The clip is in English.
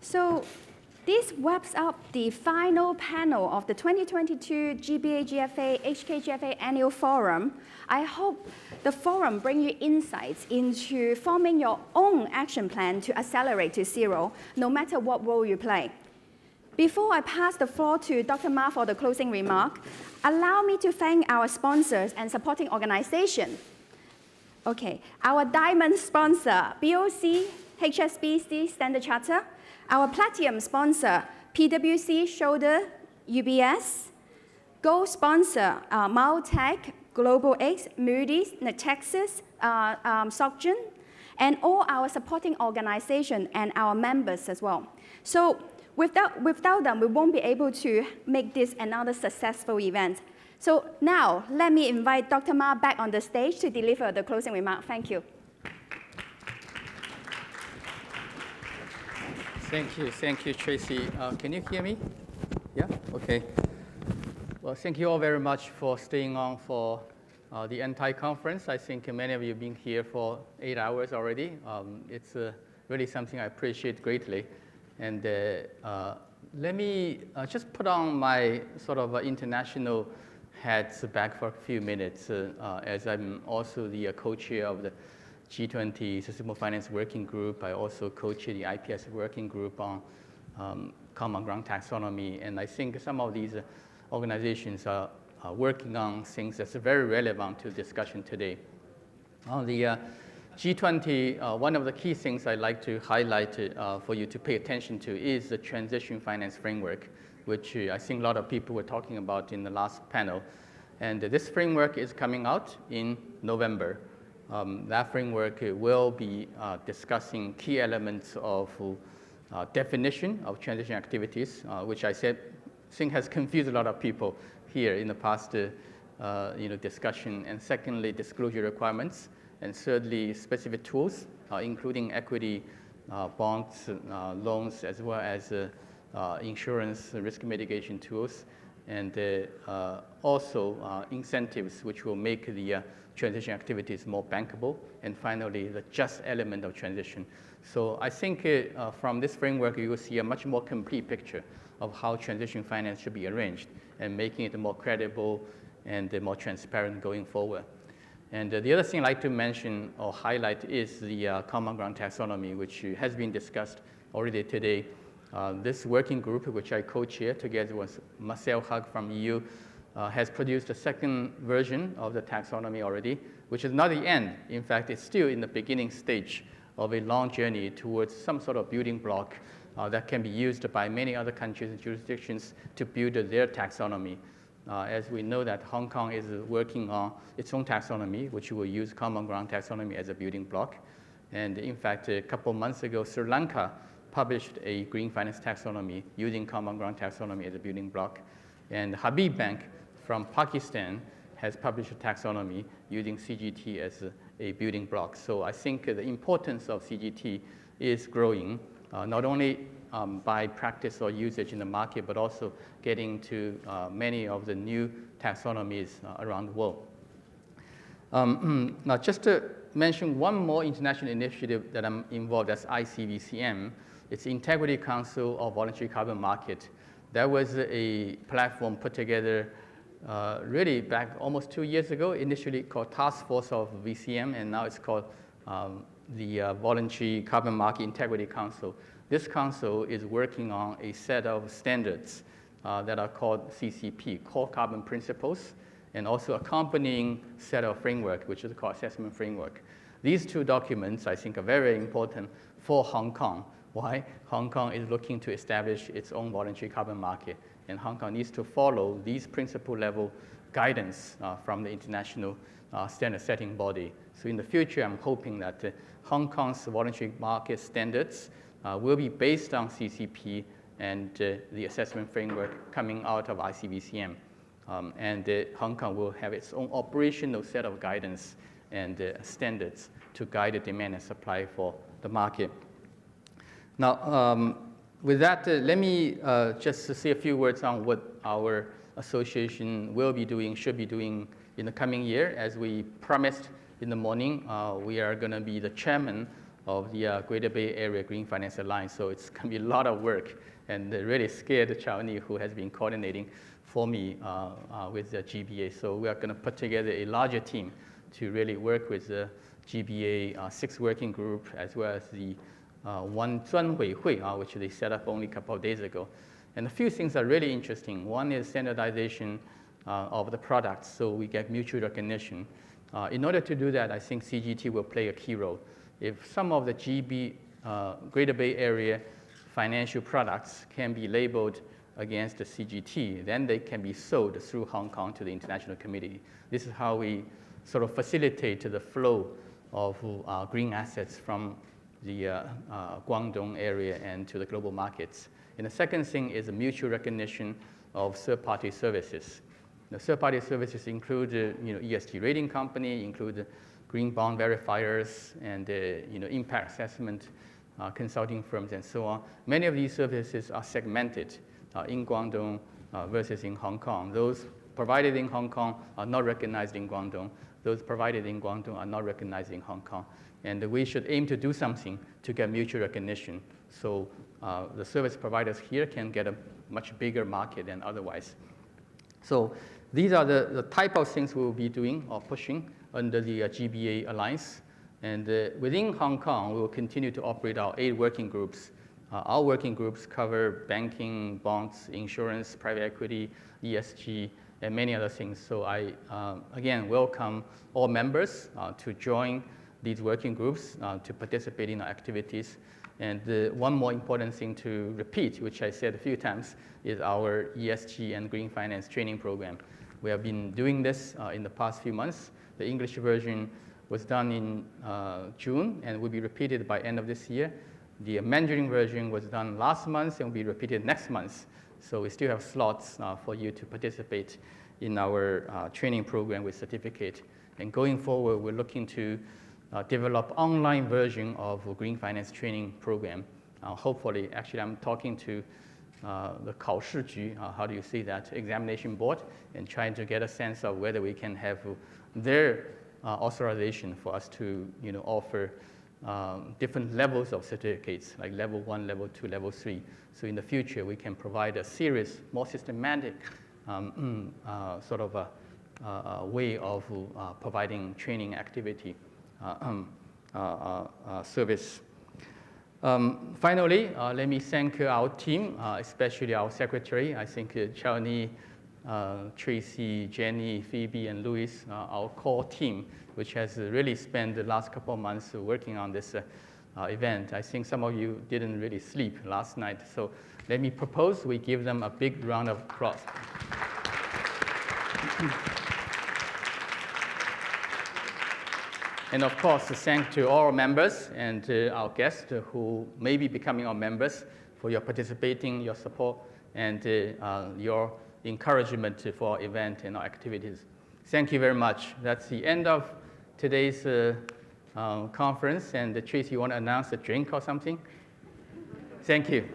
So this wraps up the final panel of the 2022 GBA-GFA HKGFA Annual Forum. I hope the forum brings you insights into forming your own action plan to accelerate to zero, no matter what role you play. Before I pass the floor to Dr. Ma for the closing remark, allow me to thank our sponsors and supporting organizations. Okay, our diamond sponsor, BOC, HSBC Standard Charter, our platinum sponsor, PwC, Schroeder, UBS, gold sponsor, Maltech, Global X, Moody's, Natixis, SocGen, and all our supporting organizations and our members as well. So without them, we won't be able to make this another successful event. So now, let me invite Dr. Ma back on the stage to deliver the closing remark. Thank you. Thank you, Tracy. Can you hear me? Yeah, okay. Well, thank you all very much for staying on for the Untitled conference. I think many of you have been here for 8 hours already. It's really something I appreciate greatly. And let me just put on my sort of international hats back for a few minutes, as I'm also the co-chair of the G20 Sustainable Finance Working Group. I also co-chair the IPS Working Group on Common Ground Taxonomy. And I think some of these organizations are working on things that's very relevant to discussion today. On the G20, one of the key things I'd like to highlight for you to pay attention to is the transition finance framework, which I think a lot of people were talking about in the last panel. And this framework is coming out in November. That framework will be discussing key elements of definition of transition activities, which I think has confused a lot of people here in the past discussion. And secondly, disclosure requirements. And thirdly, specific tools, including equity, bonds, loans, as well as insurance risk mitigation tools, and also incentives which will make the transition activities more bankable, and finally, the just element of transition. So I think from this framework, you will see a much more complete picture of how transition finance should be arranged and making it more credible and more transparent going forward. And the other thing I'd like to mention or highlight is the Common Ground Taxonomy, which has been discussed already today. This working group, which I co-chair together with Marcel Hug from EU, has produced a second version of the taxonomy already, which is not the end. In fact, it's still in the beginning stage of a long journey towards some sort of building block that can be used by many other countries and jurisdictions to build their taxonomy. As we know that Hong Kong is working on its own taxonomy, which will use Common Ground Taxonomy as a building block. And in fact, a couple months ago, Sri Lanka published a green finance taxonomy using Common Ground Taxonomy as a building block. And Habib Bank from Pakistan has published a taxonomy using CGT as a building block. So I think the importance of CGT is growing, not only by practice or usage in the market, but also getting to many of the new taxonomies around the world. Now, just to mention one more international initiative that I'm involved, that's ICVCM. It's Integrity Council of Voluntary Carbon Market. That was a platform put together really back almost 2 years ago, initially called Task Force of VCM, and now it's called the Voluntary Carbon Market Integrity Council. This council is working on a set of standards that are called CCP, Core Carbon Principles, and also accompanying set of framework, which is called Assessment Framework. These two documents, I think, are very important for Hong Kong. Why? Hong Kong is looking to establish its own voluntary carbon market, and Hong Kong needs to follow these principle level guidance from the international standard setting body. So in the future, I'm hoping that Hong Kong's voluntary market standards will be based on CCP and the assessment framework coming out of ICVCM. And Hong Kong will have its own operational set of guidance and standards to guide the demand and supply for the market. Now, with that, let me just say a few words on what our association will be doing, should be doing in the coming year. As we promised in the morning, we are going to be the chairman of the Greater Bay Area Green Finance Alliance. So it's going to be a lot of work, and really scared Chao-Ni, who has been coordinating for me with the GBA. So we are going to put together a larger team to really work with the GBA 6 working group, as well as the 1 专委会, which they set up only a couple of days ago. And a few things are really interesting. One is standardization of the products, so we get mutual recognition. In order to do that, I think CGT will play a key role. If some of the Greater Bay Area financial products can be labeled against the CGT, then they can be sold through Hong Kong to the international community. This is how we sort of facilitate the flow of green assets from the Guangdong area and to the global markets. And the second thing is the mutual recognition of third-party services. The third-party services include ESG rating company, include green bond verifiers, and impact assessment consulting firms, and so on. Many of these services are segmented in Guangdong versus in Hong Kong. Those provided in Hong Kong are not recognized in Guangdong. Those provided in Guangdong are not recognized in Hong Kong. And we should aim to do something to get mutual recognition. So the service providers here can get a much bigger market than otherwise. So these are the type of things we will be doing or pushing under the GBA Alliance. And within Hong Kong, we will continue to operate our 8 working groups. Our working groups cover banking, bonds, insurance, private equity, ESG, and many other things. So I, again, welcome all members to join these working groups to participate in our activities. And one more important thing to repeat, which I said a few times, is our ESG and green finance training program. We have been doing this in the past few months. The English version was done in June and will be repeated by end of this year. The Mandarin version was done last month and will be repeated next month. So we still have slots for you to participate in our training program with certificate. And going forward, we're looking to develop online version of a green finance training program. Hopefully, actually, I'm talking to the 考试局, how do you say that, examination board, and trying to get a sense of whether we can have their authorization for us to offer different levels of certificates, like level 1, level 2, level 3. So in the future, we can provide a serious, more systematic sort of a way of providing training activity service. Finally, let me thank our team, especially our secretary. I think Chao-Ni, Tracy, Jenny, Phoebe, and Louis, our core team, which has really spent the last couple of months working on this event. I think some of you didn't really sleep last night, so let me propose we give them a big round of applause. And of course, thanks to all our members and our guests who may be becoming our members for your participating, your support, and your encouragement for our event and our activities. Thank you very much. That's the end of today's conference. And Tracy, you want to announce a drink or something? Thank you.